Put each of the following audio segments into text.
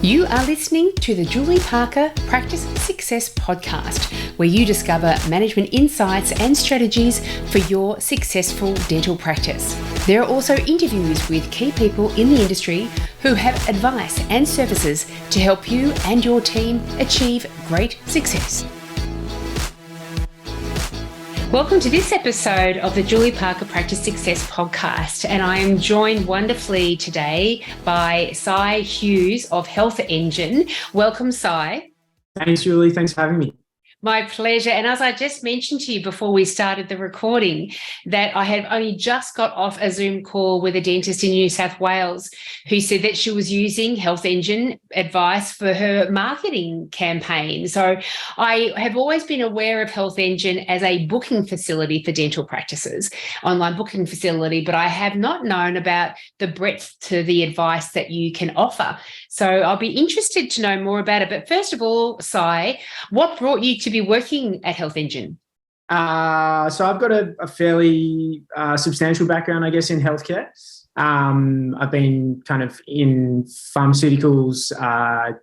You are listening to the Julie Parker Practice Success Podcast, where you discover management insights and strategies for your successful dental practice. There are also interviews with key people in the industry who have advice and services to help you and your team achieve great success. Welcome to this episode of the Julie Parker Practice Success Podcast, and I am joined wonderfully today by Sye Hughes of Healthengine. Welcome, Sye. Thanks, Julie. Thanks for having me. My pleasure. And as I just mentioned to you before we started the recording, that I had only just got off a Zoom call with a dentist in New South Wales who said that she was using Healthengine advice for her marketing campaign. So I have always been aware of Healthengine as a booking facility for dental practices, online booking facility, but I have not known about the breadth to the advice that you can offer. So I'll be interested to know more about it. But first of all, Sye, what brought you to be working at Healthengine? So I've got a fairly substantial background, I guess, in healthcare. I've been kind of in pharmaceuticals,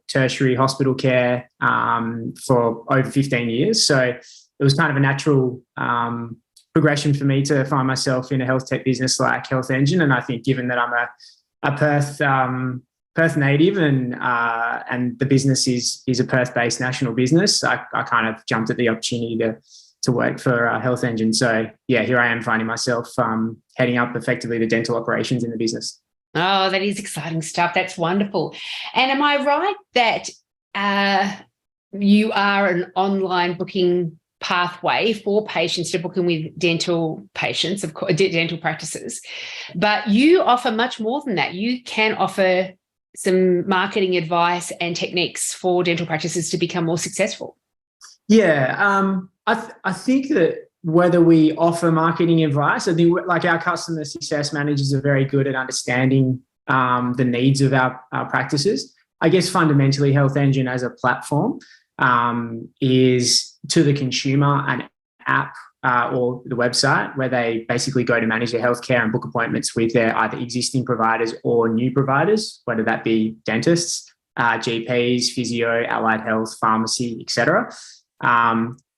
tertiary hospital care for over 15 years. So it was kind of a natural progression for me to find myself in a health tech business like Healthengine. And I think given that I'm a Perth native and the business is a Perth-based national business, I kind of jumped at the opportunity to work for Healthengine. So yeah, here I am finding myself heading up effectively the dental operations in the business. Oh, that is exciting stuff. That's wonderful. And am I right that you are an online booking pathway for patients to book in with dental patients, of course, dental practices, but you offer much more than that. You can offer some marketing advice and techniques for dental practices to become more successful. Yeah, I think that whether we offer marketing advice, I think like our customer success managers are very good at understanding the needs of our practices. I guess fundamentally Healthengine as a platform is to the consumer an app or the website where they basically go to manage their healthcare and book appointments with their either existing providers or new providers, whether that be dentists, GPs, physio, allied health, pharmacy, etc.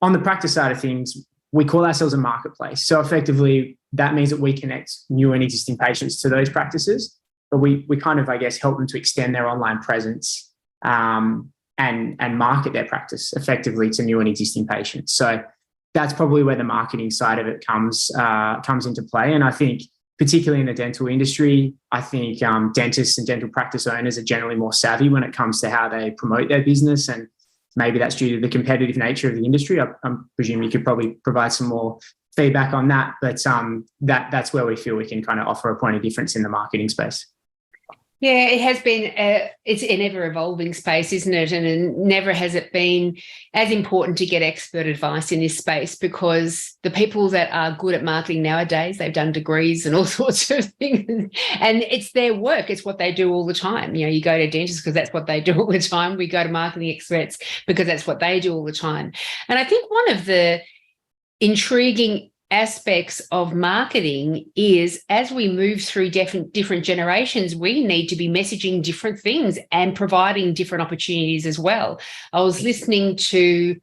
On the practice side of things, we call ourselves a marketplace. So effectively, that means that we connect new and existing patients to those practices, but we kind of, I guess, help them to extend their online presence and market their practice effectively to new and existing patients. So that's probably where the marketing side of it comes into play. And I think particularly in the dental industry, I think dentists and dental practice owners are generally more savvy when it comes to how they promote their business. And maybe that's due to the competitive nature of the industry. I'm presuming you could probably provide some more feedback on that, but that's where we feel we can kind of offer a point of difference in the marketing space. Yeah, it has been, it's an ever-evolving space, isn't it? And never has it been as important to get expert advice in this space, because the people that are good at marketing nowadays, they've done degrees and all sorts of things, and it's their work. It's what they do all the time. You know, you go to dentists because that's what they do all the time. We go to marketing experts because that's what they do all the time. And I think one of the intriguing aspects of marketing is, as we move through different generations, we need to be messaging different things and providing different opportunities as well. I was listening to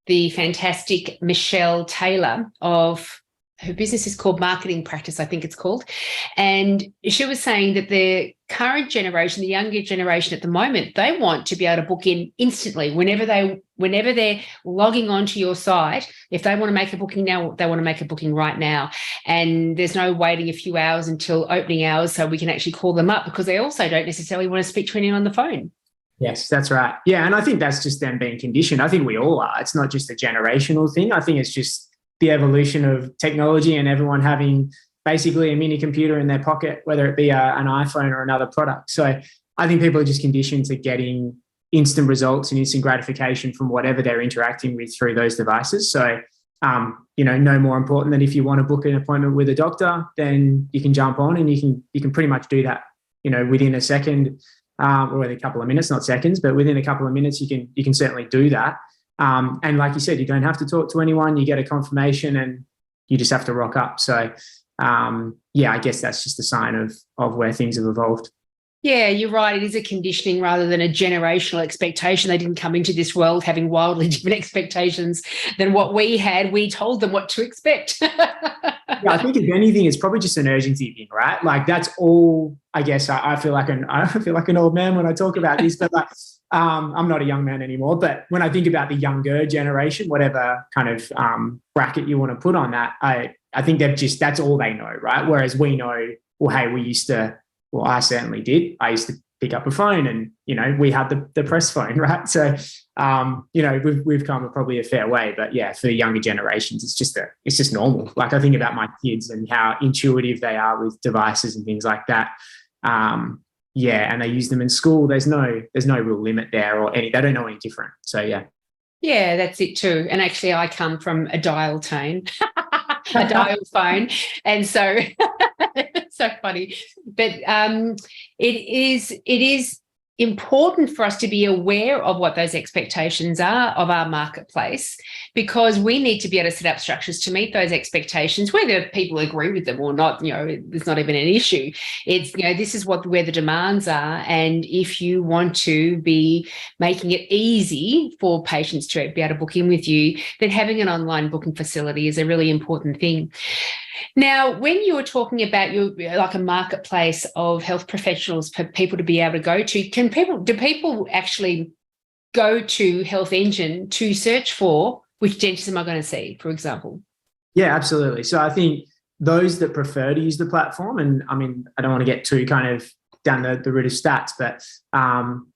the fantastic Michelle Taylor of her business is called Marketing Practice, I think it's called. And she was saying that the current generation, the younger generation at the moment, they want to be able to book in instantly whenever they're logging onto your site. If they want to make a booking now, they want to make a booking right now. And there's no waiting a few hours until opening hours so we can actually call them up, because they also don't necessarily want to speak to anyone on the phone. Yes, that's right. Yeah, and I think that's just them being conditioned. I think we all are. It's not just a generational thing. I think it's just the evolution of technology and everyone having basically a mini computer in their pocket, whether it be an iPhone or another product. So I think people are just conditioned to getting instant results and instant gratification from whatever they're interacting with through those devices. So, no more important than if you want to book an appointment with a doctor, then you can jump on and you can pretty much do that, within a second or within a couple of minutes, not seconds, but within a couple of minutes, you can certainly do that. And like you said, you don't have to talk to anyone. You get a confirmation and you just have to rock up. So, I guess that's just a sign of where things have evolved. Yeah, you're right. It is a conditioning rather than a generational expectation. They didn't come into this world having wildly different expectations than what we had. We told them what to expect. Yeah, I think if anything, it's probably just an urgency thing, right? Like that's all. I guess I feel like I feel like an old man when I talk about this, but like I'm not a young man anymore. But when I think about the younger generation, whatever kind of bracket you want to put on that, I think that's all they know, right? Whereas we know, well, hey, we used to. Well, I certainly did. I used to pick up a phone, and we had the press phone, right? So we've come probably a fair way, but yeah, for the younger generations, it's just normal. Like I think about my kids and how intuitive they are with devices and things like that. Yeah, and they use them in school. There's no real limit there or any. They don't know any different. So yeah. Yeah, that's it too. And actually, I come from a dial tone, a dial phone, and so it's so funny. But it is important for us to be aware of what those expectations are of our marketplace, because we need to be able to set up structures to meet those expectations, whether people agree with them or not. There's not even an issue. It's this is where the demands are, and if you want to be making it easy for patients to be able to book in with you, then having an online booking facility is a really important thing. Now, when you were talking about like a marketplace of health professionals for people to be able to go to, do people actually go to Healthengine to search for which dentist am I going to see, for example? Yeah, absolutely. So I think those that prefer to use the platform, and I mean, I don't want to get too kind of down the route of stats, but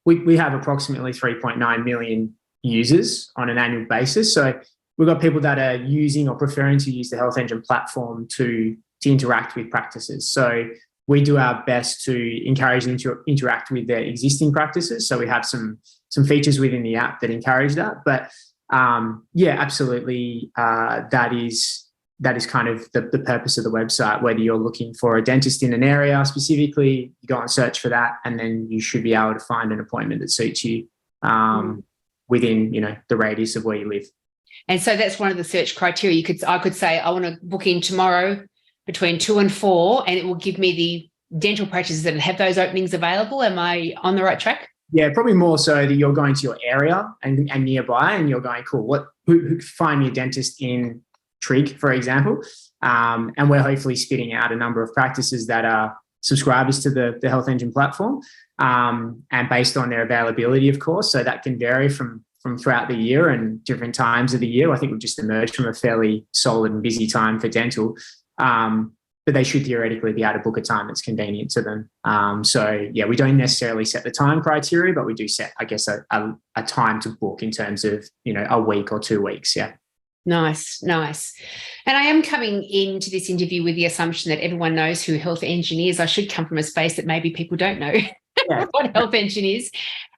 we have approximately 3.9 million users on an annual basis. So we've got people that are using or preferring to use the Healthengine platform to interact with practices. So we do our best to encourage them to interact with their existing practices. So we have some features within the app that encourage that. But yeah, absolutely, that is kind of the purpose of the website. Whether you're looking for a dentist in an area specifically, you go and search for that, and then you should be able to find an appointment that suits you within the radius of where you live. And so that's one of the search criteria. I could say I want to book in tomorrow between 2 and 4, and it will give me the dental practices that have those openings available. Am I on the right track? Yeah, probably more so that you're going to your area and nearby, and you're going, cool, who find me a dentist in Trig, for example. And we're hopefully spitting out a number of practices that are subscribers to the Healthengine platform, and based on their availability, of course. So that can vary from throughout the year and different times of the year. I think we've just emerged from a fairly solid and busy time for dental. But they should theoretically be able to book a time that's convenient to them. So yeah, we don't necessarily set the time criteria, but we do set, I guess, a time to book in terms of, a week or 2 weeks. Yeah. Nice. And I am coming into this interview with the assumption that everyone knows who Healthengine is. I should come from a space that maybe people don't know what Healthengine is.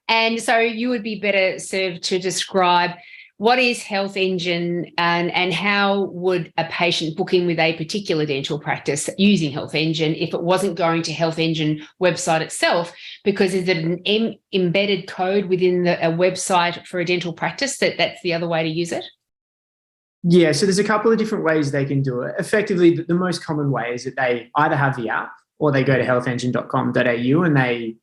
And so you would be better served to describe what is Healthengine and how would a patient book in with a particular dental practice using Healthengine if it wasn't going to Healthengine website itself? Because is it an embedded code within a website for a dental practice that's the other way to use it? Yeah, so there's a couple of different ways they can do it. Effectively, the most common way is that they either have the app or they go to healthengine.com.au and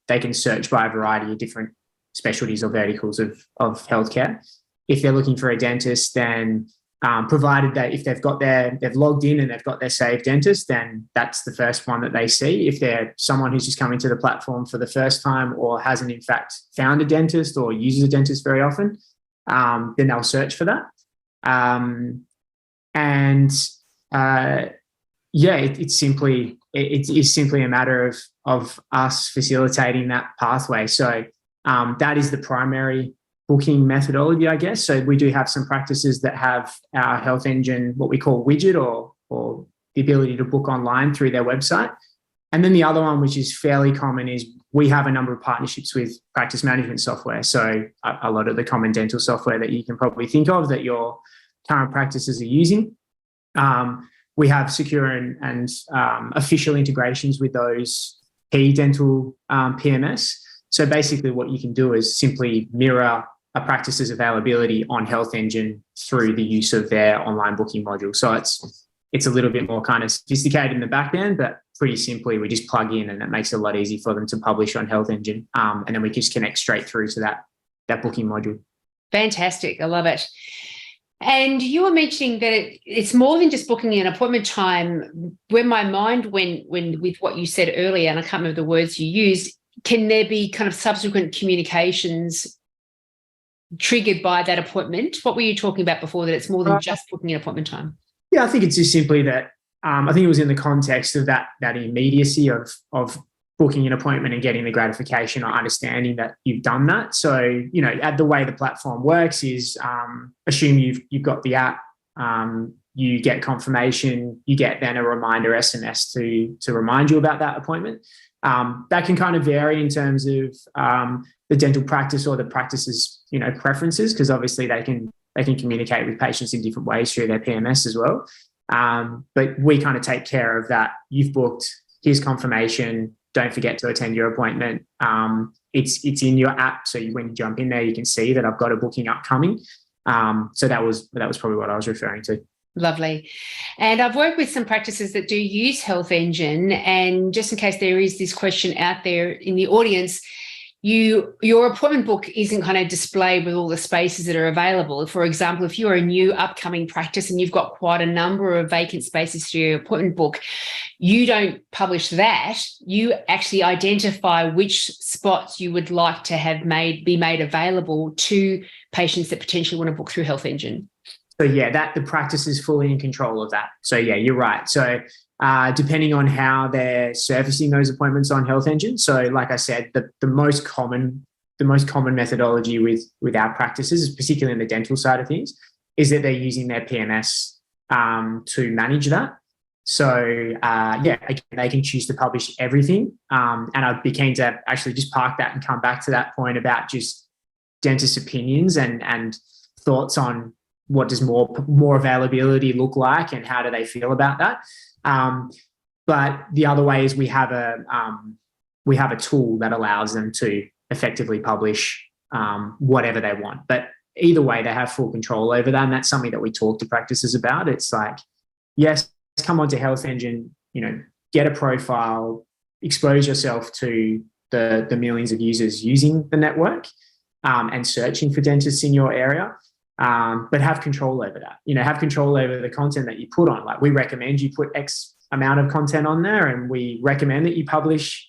they can search by a variety of different specialties or verticals of healthcare. If they're looking for a dentist, then provided that if they've logged in and they've got their saved dentist, then that's the first one that they see. If they're someone who's just coming to the platform for the first time or hasn't in fact found a dentist or uses a dentist very often, then they'll search for that. It's simply a matter of us facilitating that pathway. So that is the primary booking methodology, I guess. So we do have some practices that have our Healthengine, what we call widget, or the ability to book online through their website. And then the other one, which is fairly common, is we have a number of partnerships with practice management software. So a lot of the common dental software that you can probably think of that your current practices are using. We have secure and official integrations with those key dental PMS. So basically what you can do is simply mirror a practice's availability on Healthengine through the use of their online booking module. So it's a little bit more kind of sophisticated in the back end, but pretty simply, we just plug in, and it makes it a lot easier for them to publish on Healthengine. And then we just connect straight through to that booking module. Fantastic. I love it. And you were mentioning that it's more than just booking an appointment time. When my mind went with what you said earlier, and I can't remember the words you used, can there be kind of subsequent communications triggered by that appointment? What were you talking about before, that it's more than just booking an appointment time? Yeah, I think it's just simply that I think it was in the context of that immediacy of booking an appointment and getting the gratification, or understanding that you've done that. So, the way the platform works is assume you've got the app, you get confirmation, you get then a reminder SMS to remind you about that appointment. That can kind of vary in terms of the dental practice or the practice's preferences, because obviously they can communicate with patients in different ways through their PMS as well. But we kind of take care of that. You've booked, here's confirmation. Don't forget to attend your appointment. It's in your app, so when you jump in there, you can see that I've got a booking upcoming. So that was probably what I was referring to. Lovely. And I've worked with some practices that do use Healthengine, and just in case there is this question out there in the audience, your appointment book isn't kind of displayed with all the spaces that are available. For example, if you're a new upcoming practice and you've got quite a number of vacant spaces to your appointment book, you don't publish that. You actually identify which spots you would like to have be made available to patients that potentially want to book through Healthengine. So yeah, the practice is fully in control of that. So yeah, you're right. So depending on how they're servicing those appointments on Healthengine. So like I said, the most common methodology with our practices, particularly in the dental side of things, is that they're using their PMS to manage that. So again, they can choose to publish everything. And I'd be keen to actually just park that and come back to that point about just dentist opinions and thoughts on what does more availability look like, and how do they feel about that. But the other way is we have a tool that allows them to effectively publish whatever they want. But either way, they have full control over that, and that's something that we talk to practices about. It's like, yes, come onto Healthengine, get a profile, expose yourself to the millions of users using the network and searching for dentists in your area. But have control over that, have control over the content that you put on. Like, we recommend you put X amount of content on there, and we recommend that you publish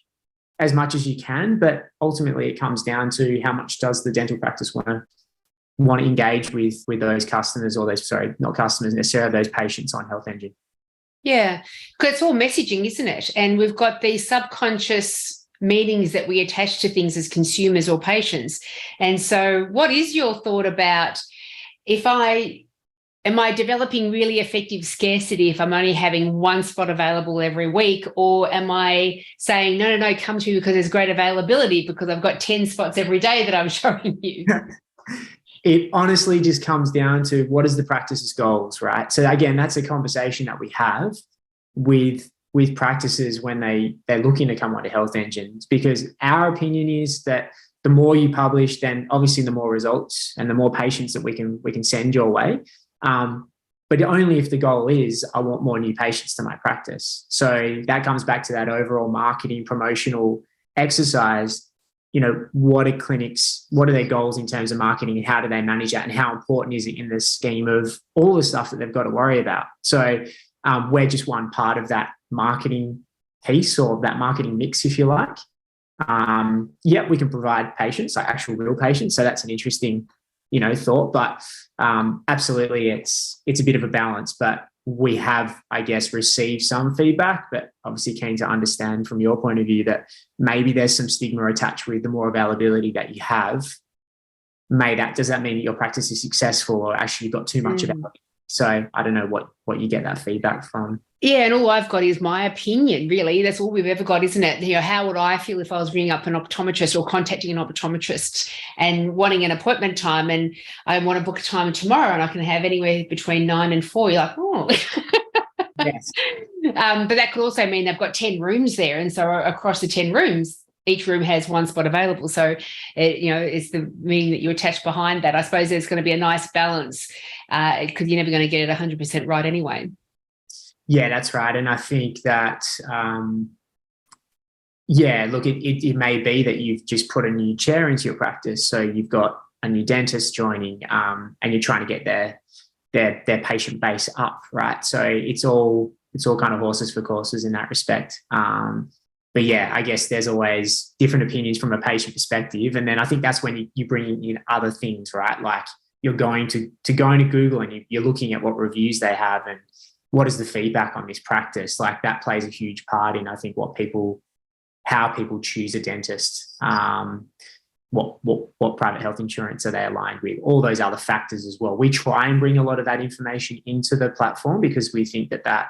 as much as you can. But ultimately it comes down to how much does the dental practice want to engage with those customers, or not customers necessarily, those patients on Healthengine. Yeah, because it's all messaging, isn't it? And we've got these subconscious meanings that we attach to things as consumers or patients. And so what is your thought about, am I developing really effective scarcity if I'm only having one spot available every week? Or am I saying, no, come to me because there's great availability because I've got 10 spots every day that I'm showing you? It honestly just comes down to what is the practice's goals, right? So again, that's a conversation that we have with practices when they're looking to come onto Healthengine, because our opinion is that the more you publish, then obviously the more results and the more patients that we can send your way. But only if the goal is, I want more new patients to my practice. So that comes back to that overall marketing promotional exercise. What are their goals in terms of marketing, and how do they manage that, and how important is it in the scheme of all the stuff that they've got to worry about? So we're just one part of that marketing piece, or that marketing mix, if you like. We can provide patients, like actual real patients. So that's an interesting, thought. But absolutely, it's a bit of a balance. But we have, I guess, received some feedback, but obviously keen to understand from your point of view that maybe there's some stigma attached with the more availability that you have. Does that mean that your practice is successful, or actually you've got too much about it? So I don't know what you get that feedback from. Yeah, and all I've got is my opinion, really. That's all we've ever got, isn't it? How would I feel if I was ringing up an optometrist or contacting an optometrist and wanting an appointment time, and I want to book a time tomorrow and I can have anywhere between 9 and 4? You're like, oh. Yes. But that could also mean they've got 10 rooms there. And so across the 10 rooms, each room has one spot available. So, it's the meaning that you attach behind that. I suppose there's going to be a nice balance because you're never going to get it 100% right anyway. Yeah, that's right. And I think that, yeah, look, it may be that you've just put a new chair into your practice. So you've got a new dentist joining, and you're trying to get their patient base up, right? So it's all kind of horses for courses in that respect. But yeah, I guess there's always different opinions from a patient perspective. And then I think that's when you bring in other things, right? Like you're going to Google and you're looking at what reviews they have and what is the feedback on this practice. Like that plays a huge part in, I think, how people choose a dentist. What private health insurance are they aligned with? All those other factors as well. We try and bring a lot of that information into the platform because we think that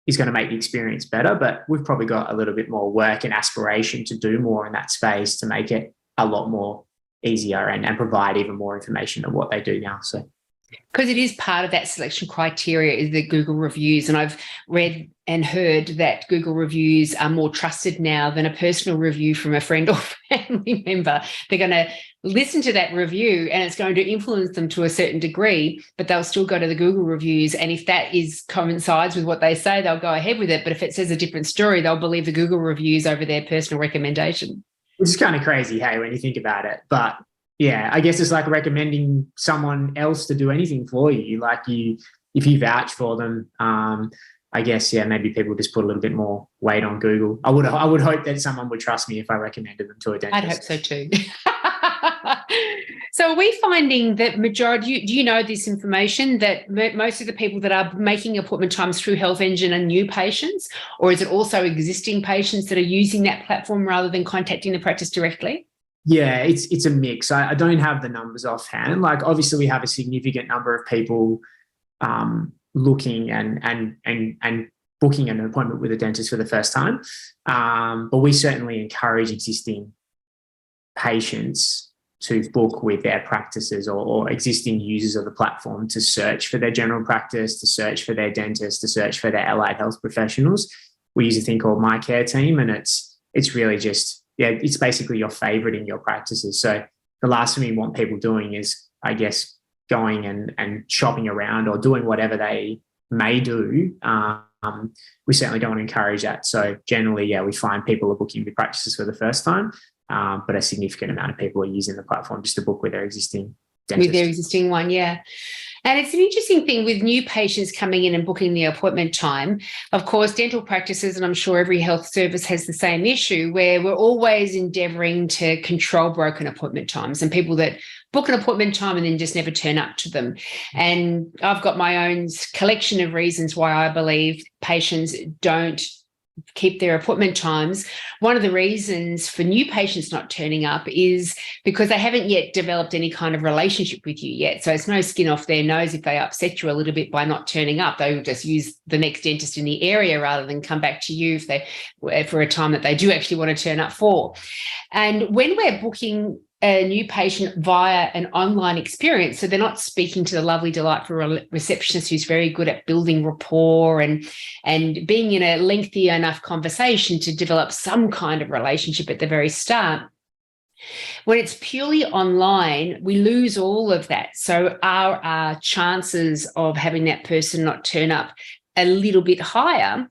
is going to make the experience better, but we've probably got a little bit more work and aspiration to do more in that space to make it a lot more easier and provide even more information than what they do now. So, because it is part of that selection criteria is the Google reviews. And I've read and heard that Google reviews are more trusted now than a personal review from a friend or family member. They're going to listen to that review and it's going to influence them to a certain degree, but they'll still go to the Google reviews. And if that coincides with what they say, they'll go ahead with it. But if it says a different story, they'll believe the Google reviews over their personal recommendation. Which is kind of crazy, hey, when you think about it. But yeah, I guess it's like recommending someone else to do anything for you. Like if you vouch for them, I guess, yeah, maybe people just put a little bit more weight on Google. I would hope that someone would trust me if I recommended them to a dentist. I'd hope so too. So are we finding that majority, do you know this information, that most of the people that are making appointment times through Healthengine are new patients, or is it also existing patients that are using that platform rather than contacting the practice directly? Yeah, it's a mix. I don't have the numbers offhand. Like obviously we have a significant number of people looking and booking an appointment with a dentist for the first time. But we certainly encourage existing patients to book with their practices or existing users of the platform to search for their general practice, to search for their dentist, to search for their allied health professionals. We use a thing called My Care Team, and it's really just, yeah, it's basically your favorite in your practices. So the last thing we want people doing is, I guess, going and shopping around or doing whatever they may do. We certainly don't want to encourage that. So generally, yeah, we find people are booking with practices for the first time, but a significant amount of people are using the platform just to book with their existing dentist. With their existing one, yeah. And it's an interesting thing with new patients coming in and booking the appointment time. Of course, dental practices, and I'm sure every health service has the same issue, where we're always endeavouring to control broken appointment times and people that book an appointment time and then just never turn up to them. And I've got my own collection of reasons why I believe patients don't keep their appointment times. One of the reasons for new patients not turning up is because they haven't yet developed any kind of relationship with you yet. So it's no skin off their nose if they upset you a little bit by not turning up. They'll just use the next dentist in the area rather than come back to you for a time that they do actually want to turn up for. And when we're booking a new patient via an online experience, so they're not speaking to the lovely, delightful receptionist who's very good at building rapport and being in a lengthy enough conversation to develop some kind of relationship at the very start. When it's purely online, we lose all of that. So are our chances of having that person not turn up a little bit higher?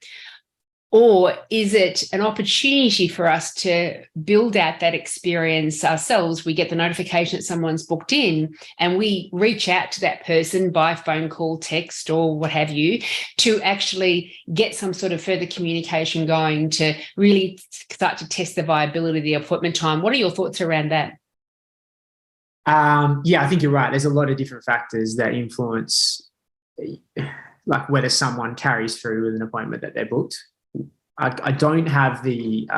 Or is it an opportunity for us to build out that experience ourselves? We get the notification that someone's booked in and we reach out to that person by phone call, text, or what have you, to actually get some sort of further communication going to really start to test the viability of the appointment time. What are your thoughts around that? Yeah, I think you're right. There's a lot of different factors that influence like whether someone carries through with an appointment that they're booked. I don't have the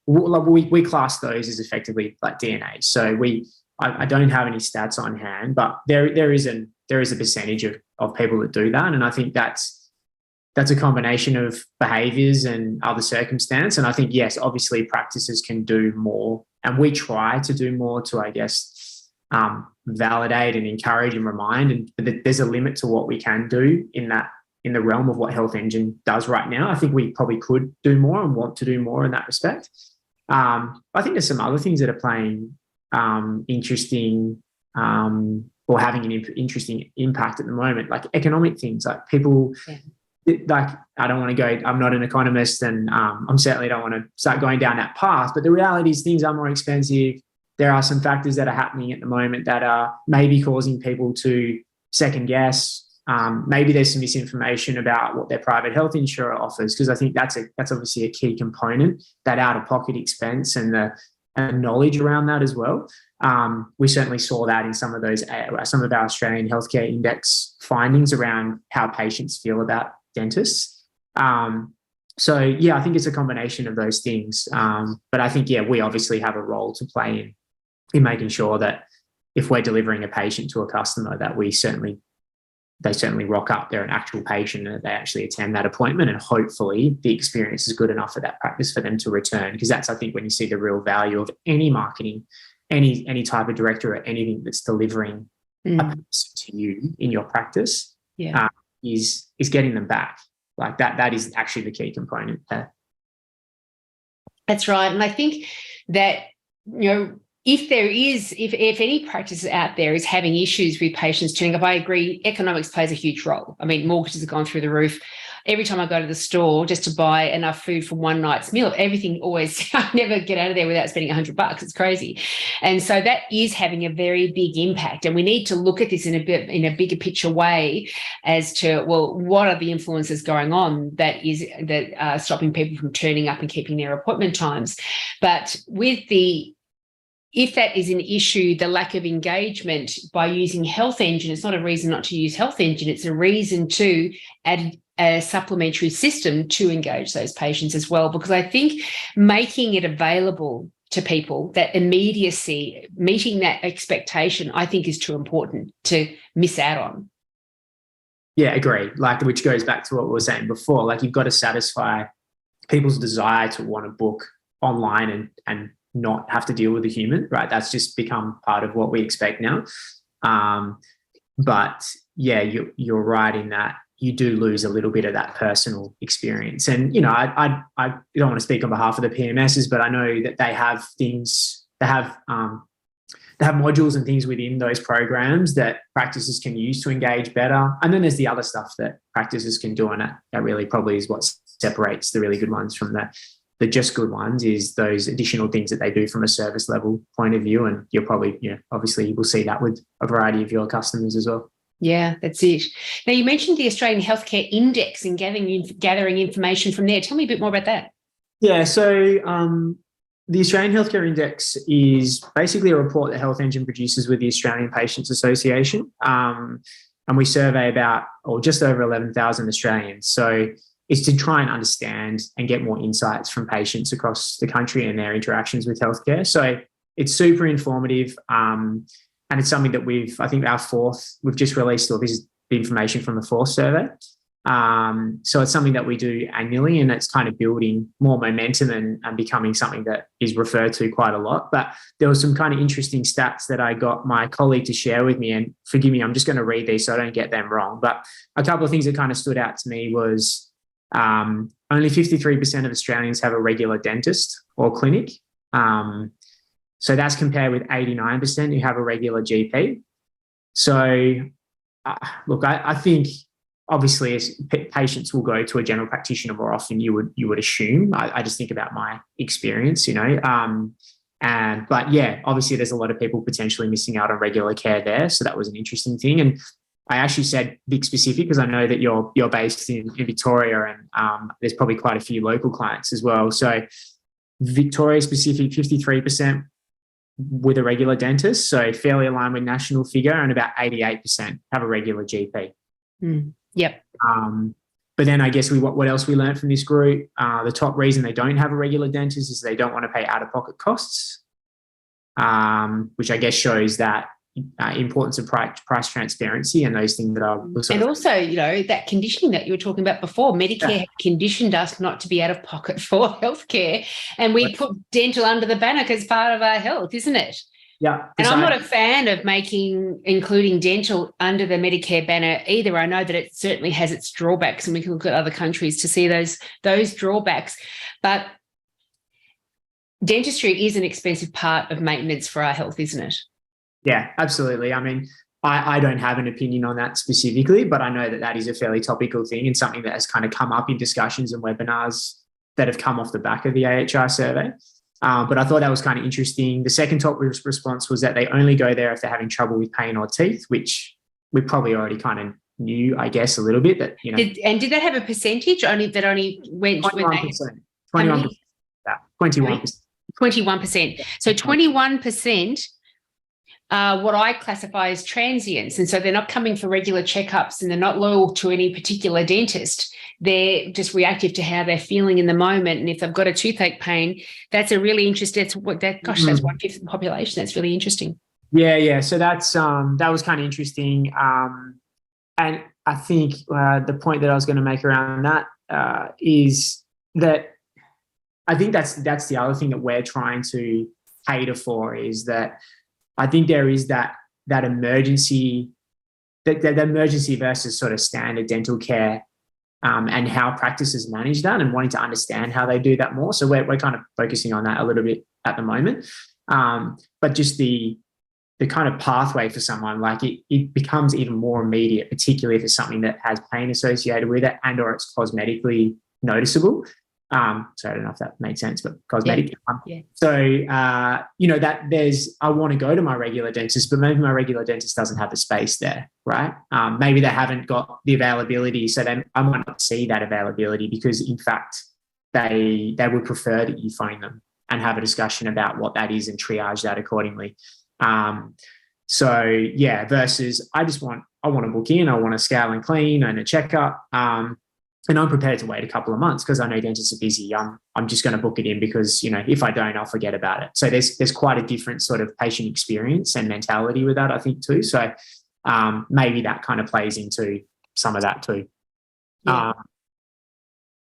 we class those as effectively like DNA. So I don't have any stats on hand, but there is a percentage of people that do that, and I think that's a combination of behaviours and other circumstance. And I think yes, obviously practices can do more, and we try to do more to, I guess, validate and encourage and remind. But there's a limit to what we can do in the realm of what Healthengine does right now. I think we probably could do more and want to do more in that respect. I think there's some other things that are playing interesting or having an interesting impact at the moment, like economic things, like people like, I don't want to go, I'm not an economist, and I'm certainly don't want to start going down that path. But the reality is things are more expensive. There are some factors that are happening at the moment that are maybe causing people to second guess. Maybe there's some misinformation about what their private health insurer offers, because I think that's obviously a key component, that out-of-pocket expense and the knowledge around that as well. We certainly saw that in some of our Australian Healthcare Index findings around how patients feel about dentists. So yeah, I think it's a combination of those things. But I think, yeah, we obviously have a role to play in making sure that if we're delivering a patient to a customer, that they certainly rock up, they're an actual patient, and they actually attend that appointment, and hopefully the experience is good enough for that practice for them to return. Because that's, I think, when you see the real value of any marketing, any type of director or anything that's delivering a person to you in your practice, is getting them back. Like that is actually the key component there. That's right. And I think that, if any practice out there is having issues with patients turning up, I agree, economics plays a huge role. I mean, mortgages have gone through the roof. Every time I go to the store just to buy enough food for one night's meal, everything always, I never get out of there without spending $100. It's crazy. And so that is having a very big impact. And we need to look at this in a bigger picture way as to, well, what are the influences going on that are stopping people from turning up and keeping their appointment times. But if that is an issue, the lack of engagement by using Healthengine, it's not a reason not to use Healthengine. It's a reason to add a supplementary system to engage those patients as well, because I think making it available to people, that immediacy, meeting that expectation, I think is too important to miss out on. Yeah, agree. Like, which goes back to what we were saying before. Like, you've got to satisfy people's desire to want to book online and not have to deal with a human, right? That's just become part of what we expect now. But yeah, you're right in that you do lose a little bit of that personal experience. And, I don't want to speak on behalf of the PMSs, but I know that they have things, they have modules and things within those programs that practices can use to engage better. And then there's the other stuff that practices can do, and that really probably is what separates the really good ones from the just good ones, is those additional things that they do from a service level point of view. And you're probably, obviously you will see that with a variety of your customers as well. Yeah, that's it. Now, you mentioned the Australian Healthcare Index and gathering information from there. Tell me a bit more about that. Yeah, so the Australian Healthcare Index is basically a report that Healthengine produces with the Australian Patients Association. And we survey just over 11,000 Australians. So is to try and understand and get more insights from patients across the country and their interactions with healthcare. So it's super informative, and it's something that we've just released, or this is the information from the fourth survey. So it's something that we do annually, and it's kind of building more momentum and becoming something that is referred to quite a lot. But there was some kind of interesting stats that I got my colleague to share with me, and forgive me, I'm just going to read these so I don't get them wrong. But a couple of things that kind of stood out to me was only 53% of Australians have a regular dentist or clinic. So that's compared with 89% who have a regular GP. So, look, I think obviously as patients will go to a general practitioner more often, you would assume. I just think about my experience, but yeah, obviously there's a lot of people potentially missing out on regular care there. So that was an interesting thing. And I actually said Vic specific because I know that you're based in Victoria, and there's probably quite a few local clients as well. So Victoria specific, 53% with a regular dentist, so fairly aligned with national figure, and about 88% have a regular GP. Yep. But then I guess what else we learned from this group, the top reason they don't have a regular dentist is they don't want to pay out-of-pocket costs, which I guess shows that importance of price transparency and those things that are and also that conditioning that you were talking about before. Medicare have conditioned us not to be out of pocket for healthcare, and we put dental under the banner as part of our health, isn't it? Yeah. And I'm not a fan of including dental under the Medicare banner either. I know that it certainly has its drawbacks, and we can look at other countries to see those drawbacks, but dentistry is an expensive part of maintenance for our health, isn't it? Yeah, absolutely. I mean, I don't have an opinion on that specifically, but I know that that is a fairly topical thing and something that has kind of come up in discussions and webinars that have come off the back of the AHR survey. But I thought that was kind of interesting. The second top response was that they only go there if they're having trouble with pain or teeth, which we probably already kind of knew, I guess, a little bit. That did that have a percentage only went 21%? 21%. Yeah, 21%. 21%. So 21%. What I classify as transients. And so they're not coming for regular checkups and they're not loyal to any particular dentist. They're just reactive to how they're feeling in the moment. And if they've got a toothache pain, that's a really interesting, that's 1/5 of the population. That's really interesting. Yeah. So that's, that was kind of interesting. And I think the point that I was going to make around that is that I think that's the other thing that we're trying to cater for, is that I think there is that emergency, that emergency versus sort of standard dental care, and how practices manage that, and wanting to understand how they do that more. So we're kind of focusing on that a little bit at the moment. But just the kind of pathway for someone, like it becomes even more immediate, particularly if it's something that has pain associated with it and or it's cosmetically noticeable. So I don't know if that makes sense, but cosmetic. Yeah. So, that I want to go to my regular dentist, but maybe my regular dentist doesn't have the space there, right? Maybe they haven't got the availability. So then I might not see that availability because in fact, they would prefer that you phone them and have a discussion about what that is and triage that accordingly. Versus I want to book in, I want a scale and clean and a checkup. And I'm prepared to wait a couple of months because I know dentists are busy. I'm just going to book it in because, if I don't, I'll forget about it. So there's quite a different sort of patient experience and mentality with that, I think, too. So maybe that kind of plays into some of that too. Yeah.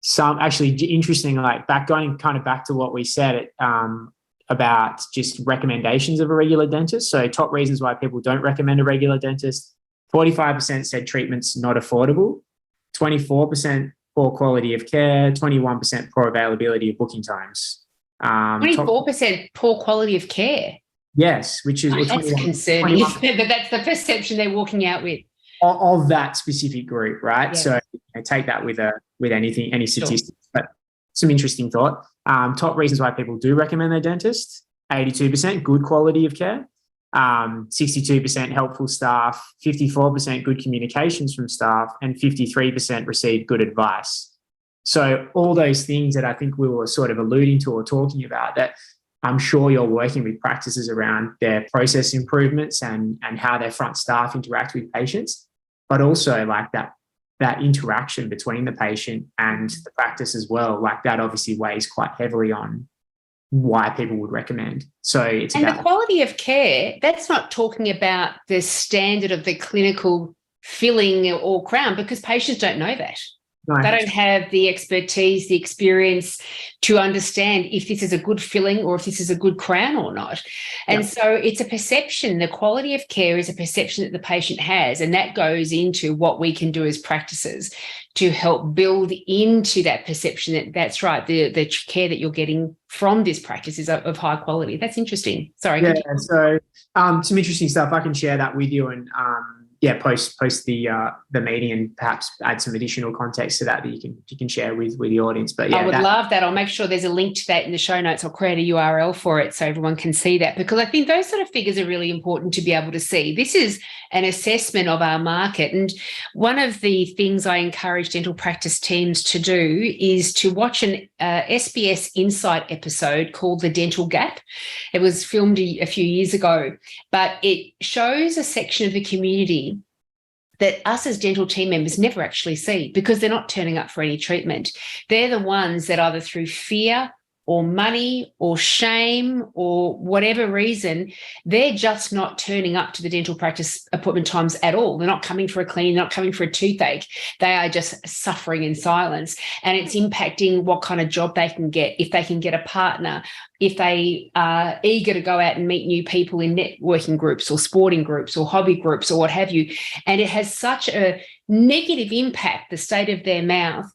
Some actually interesting, like going back to what we said about just recommendations of a regular dentist. So top reasons why people don't recommend a regular dentist. 45% said treatment's not affordable. 24% poor quality of care, 21% poor availability of booking times. 24% poor quality of care. Yes, which is that's concerning. But that's the perception they're walking out with of that specific group, right? Yes. So take that with anything, any statistics. Sure. But some interesting thought. Top reasons why people do recommend their dentist: 82% good quality of care. 62% helpful staff, 54% good communications from staff, and 53% received good advice. So all those things that I think we were sort of alluding to or talking about, that I'm sure you're working with practices around their process improvements and how their front staff interact with patients, but also like that interaction between the patient and the practice as well. Like that obviously weighs quite heavily on why people would recommend. So it's about the quality of care. That's not talking about the standard of the clinical filling or crown, because patients don't know that. No. They don't have the expertise, the experience to understand if this is a good filling or if this is a good crown or not. And so it's a perception. The quality of care is a perception that the patient has, and that goes into what we can do as practices to help build into that perception that's right, the care that you're getting from this practice is of high quality. That's interesting. Sorry. Yeah, so some interesting stuff. I can share that with you and post the meeting and perhaps add some additional context to that you can share with the audience. But I would love that. I'll make sure there's a link to that in the show notes. I'll create a URL for it so everyone can see that, because I think those sort of figures are really important to be able to see. This is an assessment of our market. And one of the things I encourage dental practice teams to do is to watch an SBS Insight episode called The Dental Gap. It was filmed a few years ago, but it shows a section of the community that us as dental team members never actually see, because they're not turning up for any treatment. They're the ones that either through fear or money or shame or whatever reason, they're just not turning up to the dental practice appointment times at all. They're not coming for a clean, not coming for a toothache. They are just suffering in silence. And it's impacting what kind of job they can get, if they can get a partner, if they are eager to go out and meet new people in networking groups or sporting groups or hobby groups or what have you. And it has such a negative impact, the state of their mouth,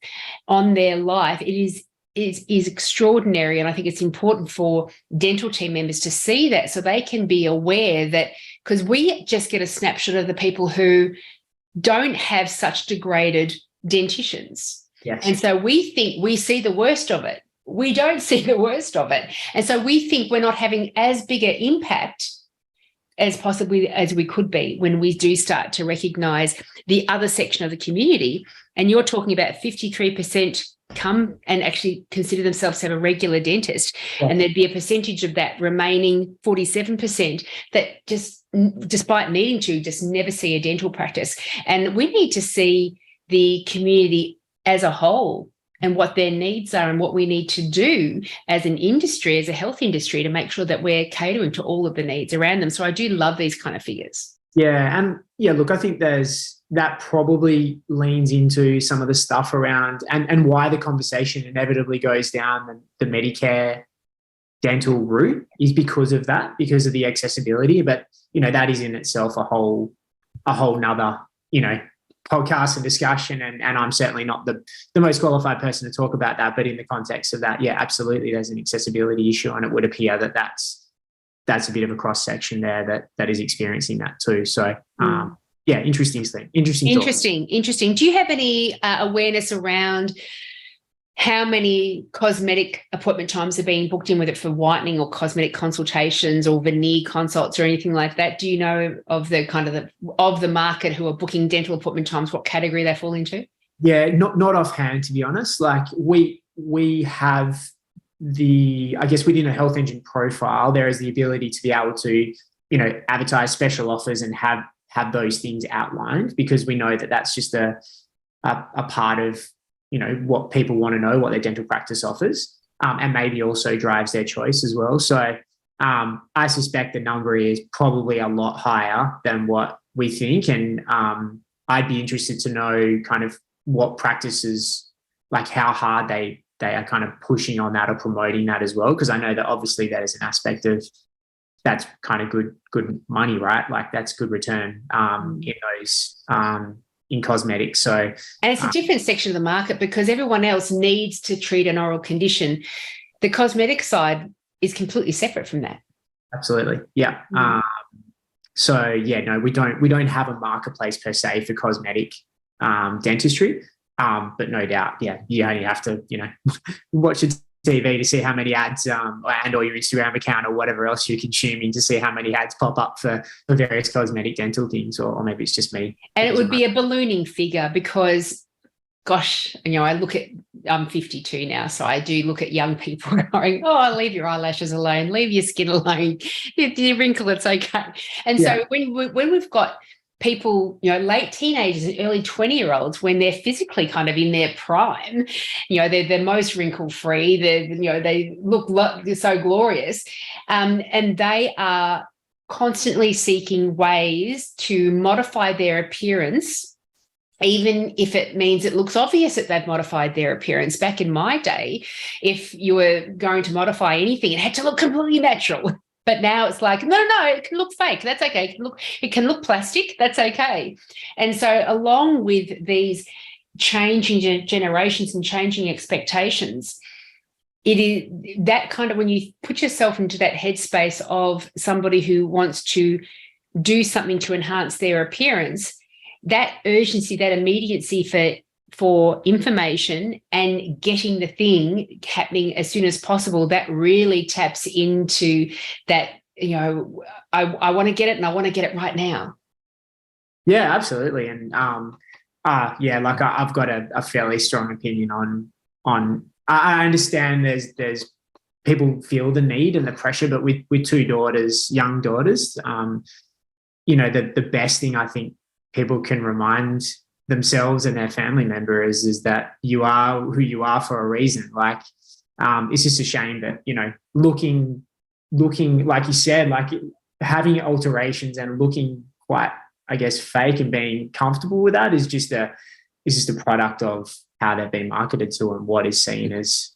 on their life. It is is extraordinary. And I think it's important for dental team members to see that so they can be aware that, because we just get a snapshot of the people who don't have such degraded dentitions. Yes. And so we think we see the worst of it. We don't see the worst of it. And so we think we're not having as big an impact as possibly as we could be when we do start to recognise the other section of the community. And you're talking about 53% come and actually consider themselves to have a regular dentist. Yeah. And there'd be a percentage of that remaining 47% that just, despite needing to, just never see a dental practice. And we need to see the community as a whole and what their needs are and what we need to do as an industry, as a health industry, to make sure that we're catering to all of the needs around them. So I do love these kind of figures. Yeah. And yeah, look, I think that probably leans into some of the stuff around and why the conversation inevitably goes down the Medicare dental route is because of that, because of the accessibility. But, that is in itself a whole nother, podcast and discussion. And I'm certainly not the most qualified person to talk about that. But in the context of that, yeah, absolutely, there's an accessibility issue. And it would appear that that's a bit of a cross section there that is experiencing that too. So, yeah, interesting thing. Interesting. Do you have any awareness around how many cosmetic appointment times are being booked in, whether it's for whitening or cosmetic consultations or veneer consults or anything like that? Do you know of the kind of the market who are booking dental appointment times, what category they fall into? Yeah, not offhand, to be honest. Like we have I guess within a Healthengine profile, there is the ability to be able to, advertise special offers and have those things outlined, because we know that that's just a part of, what people want to know, what their dental practice offers, and maybe also drives their choice as well. So I suspect the number is probably a lot higher than what we think. And I'd be interested to know kind of what practices, like how hard they are kind of pushing on that or promoting that as well. Because I know that obviously that is an aspect of that's kind of good money, right? Like that's good return in those in cosmetics. So, and it's a different section of the market because everyone else needs to treat an oral condition. The cosmetic side is completely separate from that. Absolutely, yeah. So yeah, no, we don't have a marketplace per se for cosmetic dentistry. But no doubt, yeah, you only have to, watch your TV to see how many ads and or your Instagram account or whatever else you're consuming to see how many ads pop up for various cosmetic dental things, or maybe it's just me. And it would be a ballooning figure because, gosh, I'm 52 now, so I do look at young people going, oh, leave your eyelashes alone, leave your skin alone, if you wrinkle, it's okay. And so when we've got people, late teenagers and early 20-year-olds, when they're physically kind of in their prime, they're most wrinkle-free, they look so glorious, and they are constantly seeking ways to modify their appearance, even if it means it looks obvious that they've modified their appearance. Back in my day, if you were going to modify anything, it had to look completely natural. But now it's like, no, it can look fake. That's okay. It can look plastic. That's okay. And so along with these changing generations and changing expectations, it is that kind of, when you put yourself into that headspace of somebody who wants to do something to enhance their appearance, that urgency, that immediacy for information and getting the thing happening as soon as possible, that really taps into that, I want to get it and I want to get it right now. Yeah, absolutely. And like I've got a fairly strong opinion on I understand there's people feel the need and the pressure, but with two daughters, young daughters, the best thing I think people can remind themselves and their family members is that you are who you are for a reason. Like, it's just a shame that, looking like you said, like having alterations and looking quite, I guess, fake and being comfortable with that is just a product of how they've been marketed to and what is seen as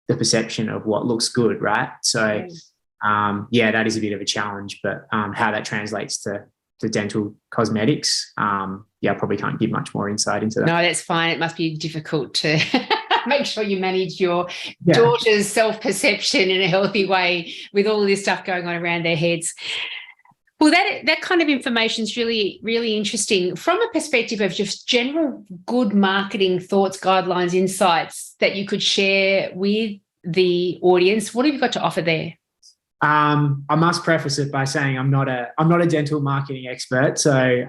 the perception of what looks good, right? So, that is a bit of a challenge, but how that translates to dental cosmetics, I probably can't give much more insight into that. No, that's fine. It must be difficult to make sure you manage your Yeah. daughter's self-perception in a healthy way with all this stuff going on around their heads. Well, that kind of information is really, really interesting from a perspective of just general good marketing thoughts, guidelines, insights that you could share with the audience. What have you got to offer there? I must preface it by saying I'm not a dental marketing expert. So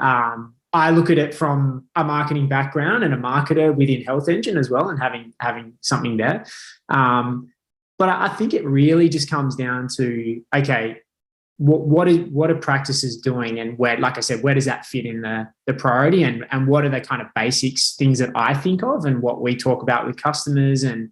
I look at it from a marketing background and a marketer within Healthengine as well, and having something there. But I think it really just comes down to, okay, what are practices doing, and where, like I said, where does that fit in the priority, and what are the kind of basics, things that I think of and what we talk about with customers, and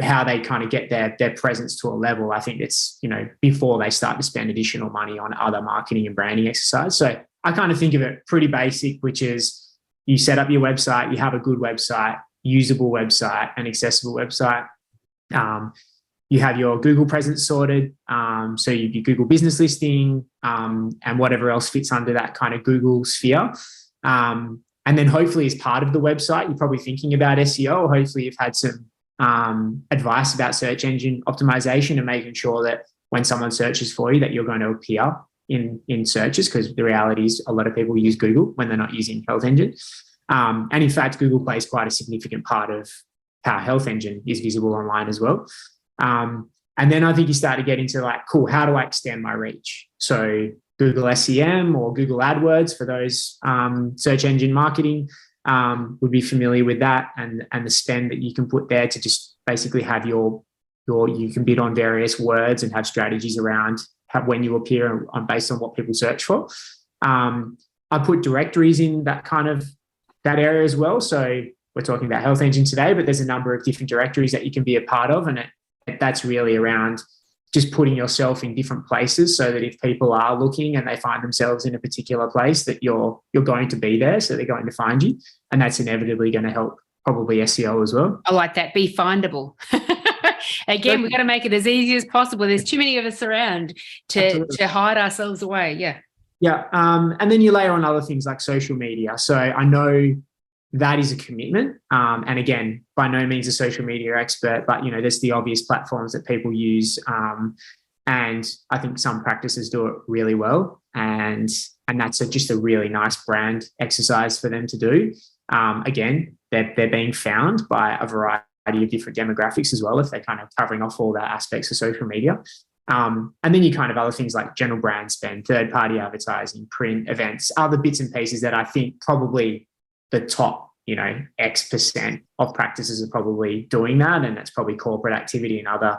how they kind of get their presence to a level. I think it's, before they start to spend additional money on other marketing and branding exercise. So I kind of think of it pretty basic, which is you set up your website, you have a good website, usable website, and accessible website. You have your Google presence sorted. So your Google business listing, and whatever else fits under that kind of Google sphere. And then hopefully as part of the website, you're probably thinking about SEO, or hopefully you've had some advice about search engine optimization and making sure that when someone searches for you, that you're going to appear in searches, because the reality is a lot of people use Google when they're not using Healthengine. And in fact, Google plays quite a significant part of how Healthengine is visible online as well. And then I think you start to get into like, cool, how do I extend my reach? So Google SEM or Google AdWords for those search engine marketing would be familiar with that, and the spend that you can put there to just basically have you can bid on various words and have strategies around when you appear based on what people search for. I put directories in that area as well. So we're talking about Healthengine today, but there's a number of different directories that you can be a part of, and that's really around just putting yourself in different places, so that if people are looking and they find themselves in a particular place, that you're going to be there, so they're going to find you, and that's inevitably going to help probably SEO as well. I like that. Be findable. Again, we've got to make it as easy as possible. There's too many of us around to hide ourselves away. Yeah. Yeah. And then you layer on other things like social media. So I know that is a commitment. And again, by no means a social media expert, but, there's the obvious platforms that people use. And I think some practices do it really well. And that's just a really nice brand exercise for them to do. Again, they're being found by a variety of different demographics as well, if they're kind of covering off all the aspects of social media. And then you kind of other things like general brand spend, third-party advertising, print, events, other bits and pieces that I think probably the top, X% of practices are probably doing that. And that's probably corporate activity and other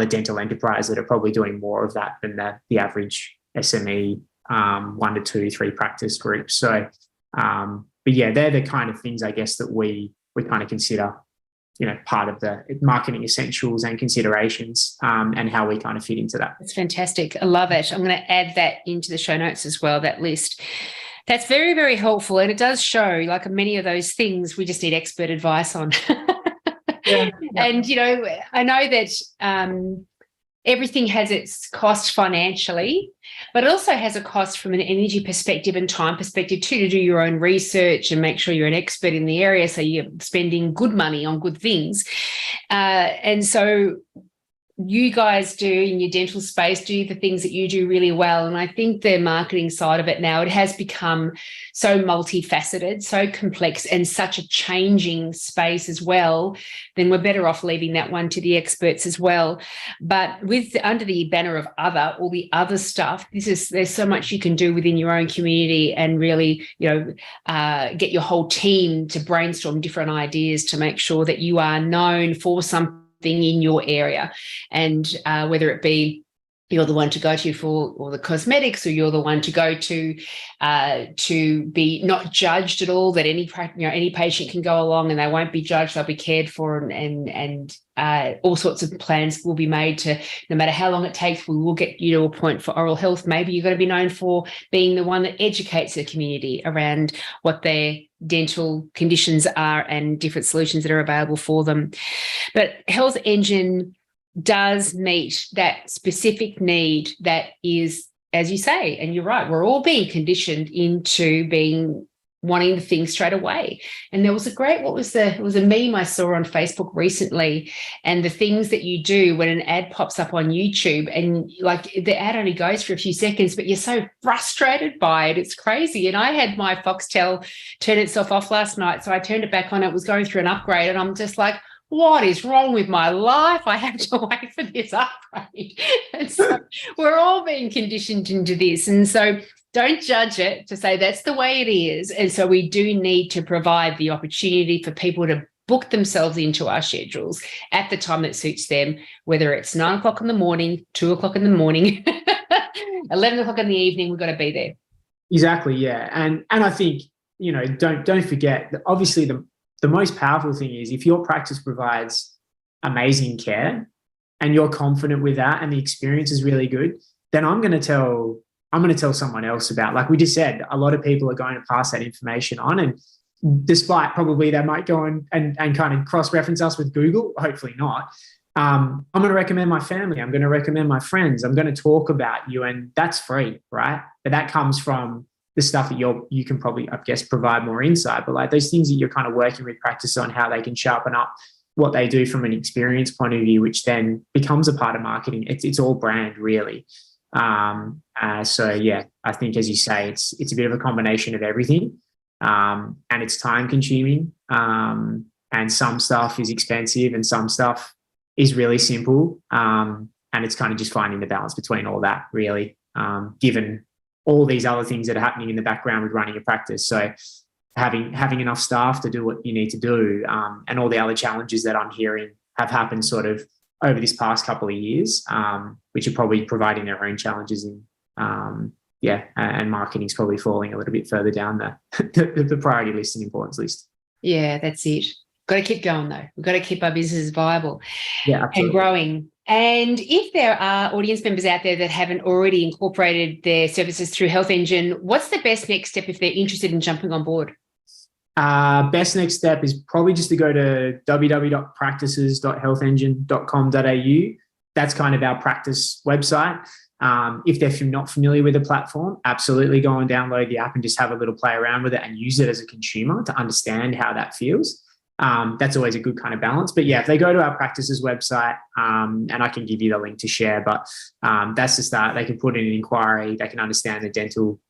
dental enterprise that are probably doing more of that than the average SME 1 to 2, 3 practice group. So, but yeah, they're the kind of things, I guess, that we kind of consider, part of the marketing essentials and considerations, and how we kind of fit into that. That's fantastic. I love it. I'm going to add that into the show notes as well, that list. That's very, very helpful. And it does show, like many of those things, we just need expert advice on. Yeah. And, I know that everything has its cost financially, but it also has a cost from an energy perspective and time perspective too, to do your own research and make sure you're an expert in the area, so you're spending good money on good things. And so you guys do in your dental space, do the things that you do really well. And I think the marketing side of it now, it has become so multifaceted, so complex, and such a changing space as well. Then we're better off leaving that one to the experts as well. But under the banner of all the other stuff, there's so much you can do within your own community, and really, get your whole team to brainstorm different ideas to make sure that you are known for something in your area. And whether it be you're the one to go to for all the cosmetics, or you're the one to go to be not judged at all, that any patient can go along and they won't be judged, they'll be cared for, and all sorts of plans will be made to, no matter how long it takes, we will get you to a point for oral health. Maybe you're going to be known for being the one that educates the community around what their dental conditions are and different solutions that are available for them. But Healthengine does meet that specific need that is, as you say, and you're right, we're all being conditioned into being wanting the thing straight away. And there was it was a meme I saw on Facebook recently, and the things that you do when an ad pops up on YouTube, and like the ad only goes for a few seconds, but you're so frustrated by it. It's crazy. And I had my Foxtel turn itself off last night. So I turned it back on. It was going through an upgrade, and I'm just like, what is wrong with my life? I have to wait for this upgrade. And so we're all being conditioned into this. And so don't judge it, to say that's the way it is. And so we do need to provide the opportunity for people to book themselves into our schedules at the time that suits them, whether it's 9 o'clock in the morning, 2 o'clock in the morning, 11 o'clock in the evening, we've got to be there. Exactly, yeah. And I think, don't forget that obviously the most powerful thing is if your practice provides amazing care and you're confident with that and the experience is really good, then I'm going to tell someone else about, like we just said, a lot of people are going to pass that information on. And despite probably they might go and kind of cross-reference us with Google, hopefully not. I'm going to recommend my family. I'm going to recommend my friends. I'm going to talk about you, and that's free, right? But that comes from the stuff that you can probably, I guess, provide more insight. But like those things that you're kind of working with practice on, how they can sharpen up what they do from an experience point of view, which then becomes a part of marketing. It's all brand, really. So yeah, I think, as you say, it's a bit of a combination of everything, and it's time consuming, and some stuff is expensive and some stuff is really simple, and it's kind of just finding the balance between all that, really, given all these other things that are happening in the background with running a practice. So having enough staff to do what you need to do, and all the other challenges that I'm hearing have happened sort of over this past couple of years, which are probably providing their own challenges in, and marketing's probably falling a little bit further down the priority list and importance list. Yeah, that's it. Got to keep going though. We've got to keep our business viable and growing. And if there are audience members out there that haven't already incorporated their services through Healthengine, what's the best next step if they're interested in jumping on board? Best next step is probably just to go to www.practices.healthengine.com.au. That's kind of our practice website. If they're not familiar with the platform, absolutely go and download the app and just have a little play around with it and use it as a consumer to understand how that feels. That's always a good kind of balance. But yeah, if they go to our practices website, and I can give you the link to share, but that's the start. They can put in an inquiry, they can understand the dental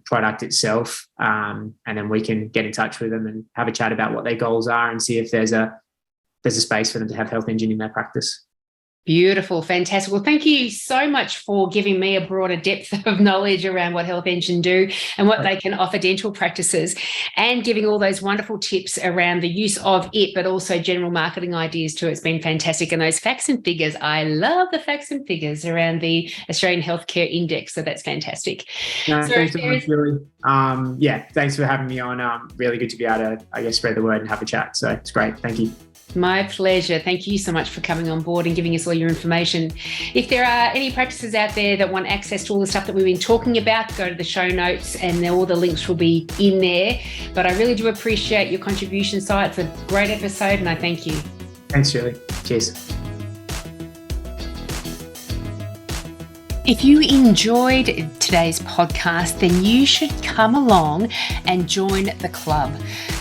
product itself, and then we can get in touch with them and have a chat about what their goals are and see if there's a space for them to have Healthengine in their practice. Beautiful. Fantastic. Well, thank you so much for giving me a broader depth of knowledge around what Healthengine do and what they can offer dental practices, and giving all those wonderful tips around the use of it, but also general marketing ideas too. It's been fantastic. And those facts and figures, I love the facts and figures around the Australian Healthcare Index. So that's fantastic. No, thanks so much, Julie. Thanks for having me on. Really good to be able to, I guess, spread the word and have a chat. So it's great. Thank you. My pleasure. Thank you so much for coming on board and giving us all your information. If there are any practices out there that want access to all the stuff that we've been talking about, go to the show notes and all the links will be in there. But I really do appreciate your contribution, Sye. It's a great episode and I thank you. Thanks, Julie. Cheers. If you enjoyed today's podcast, then you should come along and join the club.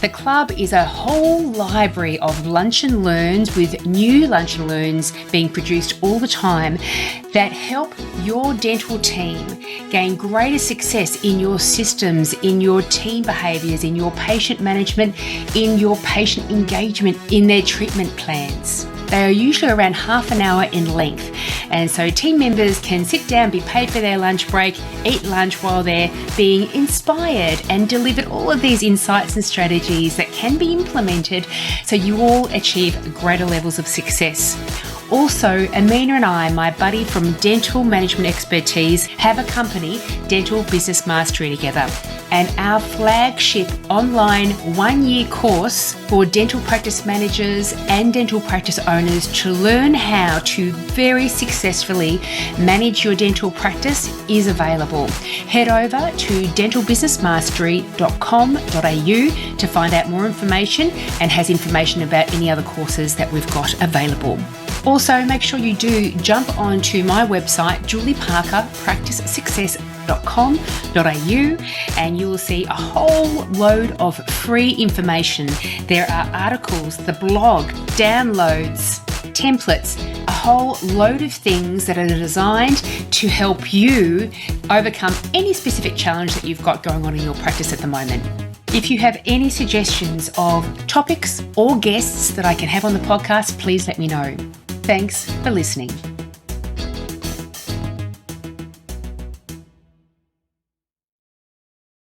The club is a whole library of lunch and learns, with new lunch and learns being produced all the time, that help your dental team gain greater success in your systems, in your team behaviours, in your patient management, in your patient engagement, in their treatment plans. They are usually around half an hour in length, and so team members can sit down, be paid for their lunch break, eat lunch while they're being inspired, and delivered all of these insights and strategies that can be implemented so you all achieve greater levels of success. Also, Amina and I, my buddy from Dental Management Expertise, have a company, Dental Business Mastery, together. And our flagship online 1-year course for dental practice managers and dental practice owners to learn how to very successfully manage your dental practice is available. Head over to dentalbusinessmastery.com.au to find out more information, and has information about any other courses that we've got available. Also, make sure you do jump onto my website, julieparkerpracticesuccess.com.au, and you will see a whole load of free information. There are articles, the blog, downloads, templates, a whole load of things that are designed to help you overcome any specific challenge that you've got going on in your practice at the moment. If you have any suggestions of topics or guests that I can have on the podcast, please let me know. Thanks for listening.